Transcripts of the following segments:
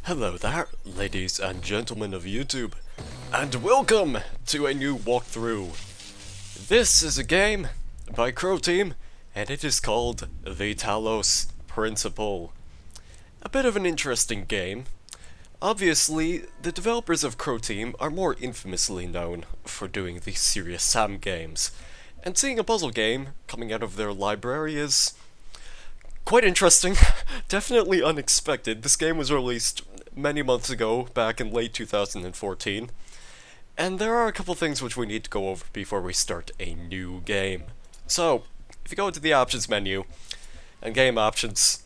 Hello there, ladies and gentlemen of YouTube, and welcome to a new walkthrough. This is a game by Crow Team, and it is called the Talos Principle. A bit of an interesting game. Obviously, the developers of Crow Team are more infamously known for doing the Serious Sam games, and seeing a puzzle game coming out of their library is quite interesting. Definitely unexpected. This game was released many months ago, back in late 2014, and there are a couple things which we need to go over before we start a new game. So, if you go into the options menu, and game options,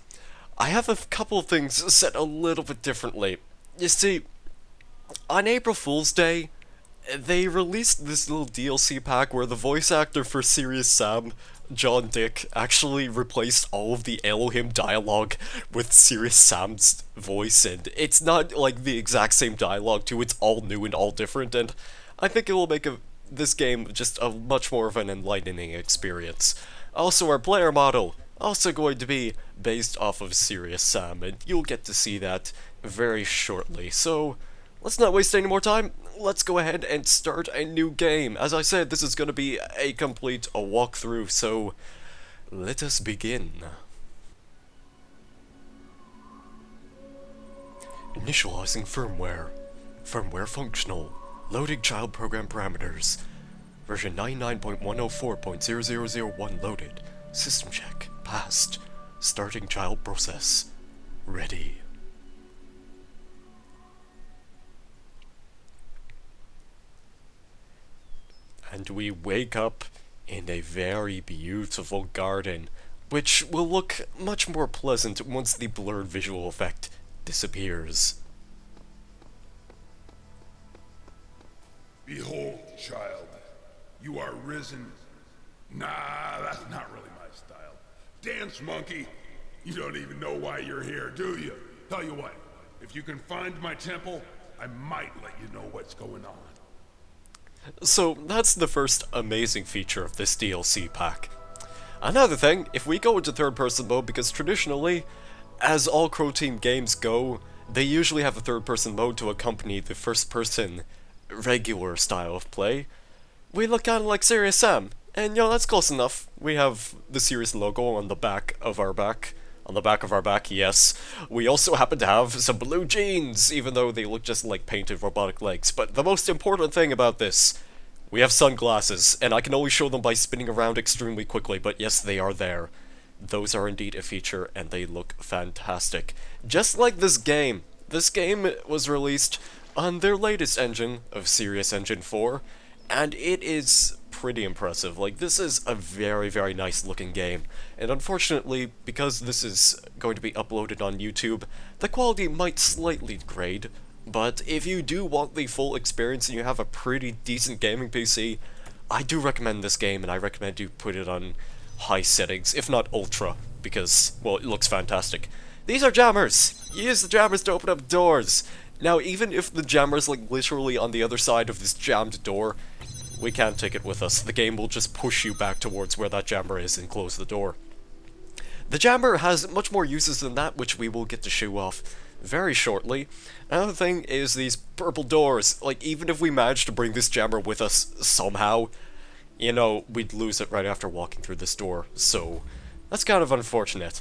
I have a couple of things set a little bit differently. You see, on April Fool's Day, they released this little DLC pack where the voice actor for Serious Sam, John Dick, actually replaced all of the Elohim dialogue with Serious Sam's voice, and it's not like the exact same dialogue too, it's all new and all different, and I think it will make this game just a much more of an enlightening experience. Also, our player model, also going to be based off of Serious Sam, and you'll get to see that very shortly, so let's not waste any more time. Let's go ahead and start a new game. As I said, this is going to be a complete walkthrough, so let us begin. Initializing firmware. Firmware functional. Loading child program parameters. Version 99.104.0001 loaded. System check. Passed. Starting child process. Ready. And we wake up in a very beautiful garden, which will look much more pleasant once the blurred visual effect disappears. Behold, child, you are risen. Nah, that's not really my style. Dance monkey, you don't even know why you're here, do you? Tell you what, if you can find my temple, I might let you know what's going on. So that's the first amazing feature of this DLC pack. Another thing, if we go into third-person mode, because traditionally, as all Crow Team games go, they usually have a third-person mode to accompany the first-person regular style of play, we look kind of like Serious Sam, and that's close enough. We have the Serious logo on the back of our back. On the back of our back, yes. We also happen to have some blue jeans, even though they look just like painted robotic legs. But the most important thing about this, we have sunglasses, and I can only show them by spinning around extremely quickly, but yes, they are there. Those are indeed a feature, and they look fantastic. Just like this game. This game was released on their latest engine of Serious Engine 4, and it is pretty impressive. Like, this is a very, very nice looking game, and unfortunately, because this is going to be uploaded on YouTube, the quality might slightly degrade, but if you do want the full experience and you have a pretty decent gaming PC, I do recommend this game, and I recommend you put it on high settings, if not ultra, because, well, it looks fantastic. These are jammers! Use the jammers to open up doors! Now, even if the jammer's like literally on the other side of this jammed door, we can't take it with us. The game will just push you back towards where that jammer is and close the door. The jammer has much more uses than that, which we will get to show off very shortly. Another thing is these purple doors. Like, even if we managed to bring this jammer with us somehow, we'd lose it right after walking through this door, so that's kind of unfortunate.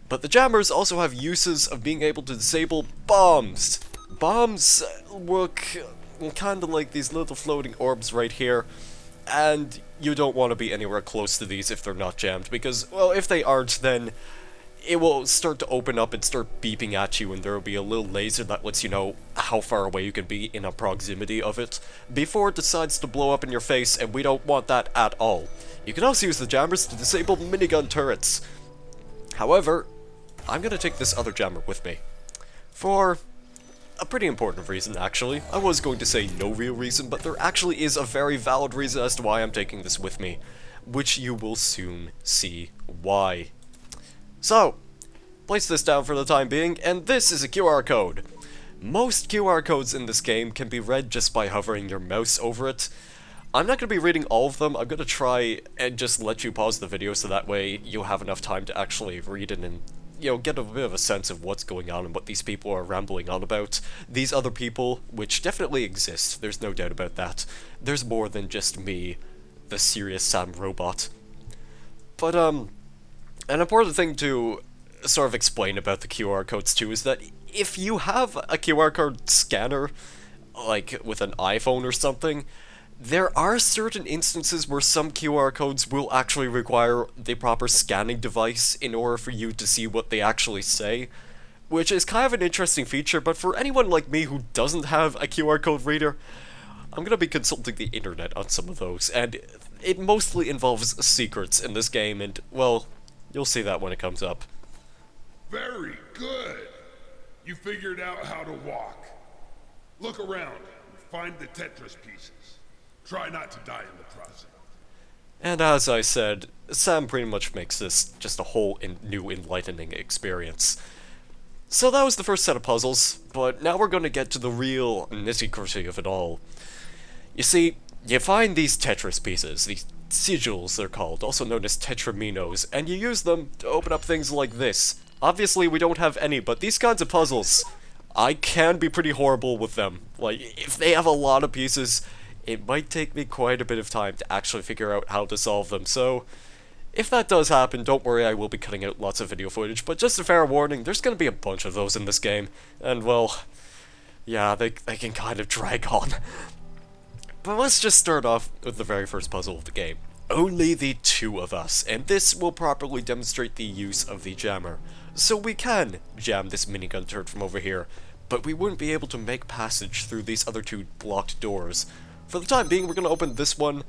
But the jammers also have uses of being able to disable bombs. Bombs work kind of like these little floating orbs right here, and you don't want to be anywhere close to these if they're not jammed, because, well, if they aren't, then it will start to open up and start beeping at you, and there will be a little laser that lets you know how far away you can be in a proximity of it, before it decides to blow up in your face, and we don't want that at all. You can also use the jammers to disable minigun turrets. However, I'm gonna take this other jammer with me. For a pretty important reason, actually. I was going to say no real reason, but there actually is a very valid reason as to why I'm taking this with me, which you will soon see why. So, place this down for the time being, and this is a QR code. Most QR codes in this game can be read just by hovering your mouse over it. I'm not going to be reading all of them. I'm going to try and just let you pause the video so that way you'll have enough time to actually read it and, get a bit of a sense of what's going on and what these people are rambling on about. These other people, which definitely exist, there's no doubt about that. There's more than just me, the serious Sam robot. But, an important thing to sort of explain about the QR codes too is that if you have a QR code scanner, like with an iPhone or something, there are certain instances where some QR codes will actually require the proper scanning device in order for you to see what they actually say, which is kind of an interesting feature, but for anyone like me who doesn't have a QR code reader, I'm gonna be consulting the internet on some of those, and it mostly involves secrets in this game, and, well, you'll see that when it comes up. Very good. You figured out how to walk. Look around and find the Tetris pieces. Try not to die in the process. And as I said, Sam pretty much makes this just a whole new enlightening experience. So that was the first set of puzzles, but now we're going to get to the real nitty-gritty of it all. You see, you find these Tetris pieces, these sigils they're called, also known as tetraminos, and you use them to open up things like this. Obviously we don't have any, but these kinds of puzzles, I can be pretty horrible with them. Like, if they have a lot of pieces, it might take me quite a bit of time to actually figure out how to solve them, so if that does happen, don't worry, I will be cutting out lots of video footage, but just a fair warning, there's gonna be a bunch of those in this game, and well, yeah, they can kind of drag on. But let's just start off with the very first puzzle of the game. Only the two of us, and this will properly demonstrate the use of the jammer. So we can jam this minigun turret from over here, but we wouldn't be able to make passage through these other two blocked doors. For the time being, we're going to open this one,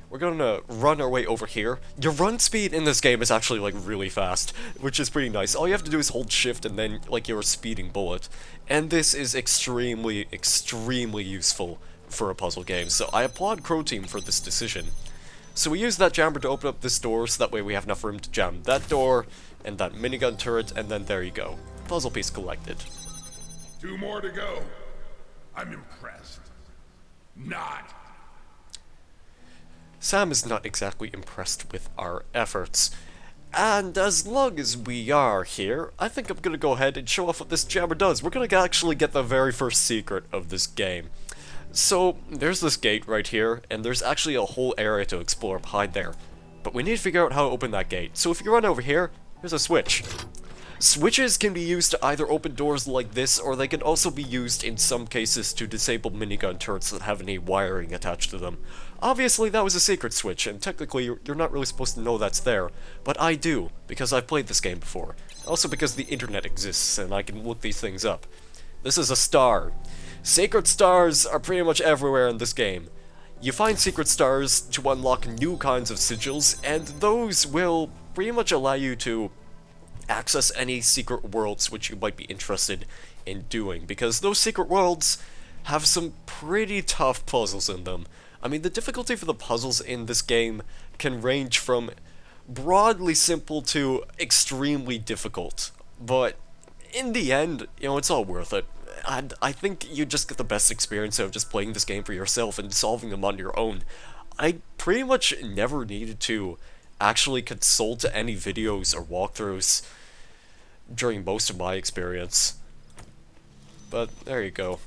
we're going to run our way over here. Your run speed in this game is actually, like, really fast, which is pretty nice. All you have to do is hold shift and then, like, you're a speeding bullet. And this is extremely, extremely useful for a puzzle game, so I applaud Crow Team for this decision. So we use that jammer to open up this door, so that way we have enough room to jam that door, and that minigun turret, and then there you go. Puzzle piece collected. 2 more to go. I'm impressed. Not. Sam is not exactly impressed with our efforts. And as long as we are here, I think I'm gonna go ahead and show off what this jammer does. We're gonna actually get the very first secret of this game. So, there's this gate right here, and there's actually a whole area to explore behind there. But we need to figure out how to open that gate. So if you run over here, here's a switch. Switches can be used to either open doors like this, or they can also be used in some cases to disable minigun turrets that have any wiring attached to them. Obviously that was a secret switch, and technically you're not really supposed to know that's there, but I do, because I've played this game before. Also because the internet exists, and I can look these things up. This is a star. Sacred stars are pretty much everywhere in this game. You find secret stars to unlock new kinds of sigils, and those will pretty much allow you to access any secret worlds which you might be interested in doing, because those secret worlds have some pretty tough puzzles in them. I mean, the difficulty for the puzzles in this game can range from broadly simple to extremely difficult, but in the end, it's all worth it. And I think you just get the best experience out of just playing this game for yourself and solving them on your own. I pretty much never needed to actually consult any videos or walkthroughs during most of my experience. But there you go.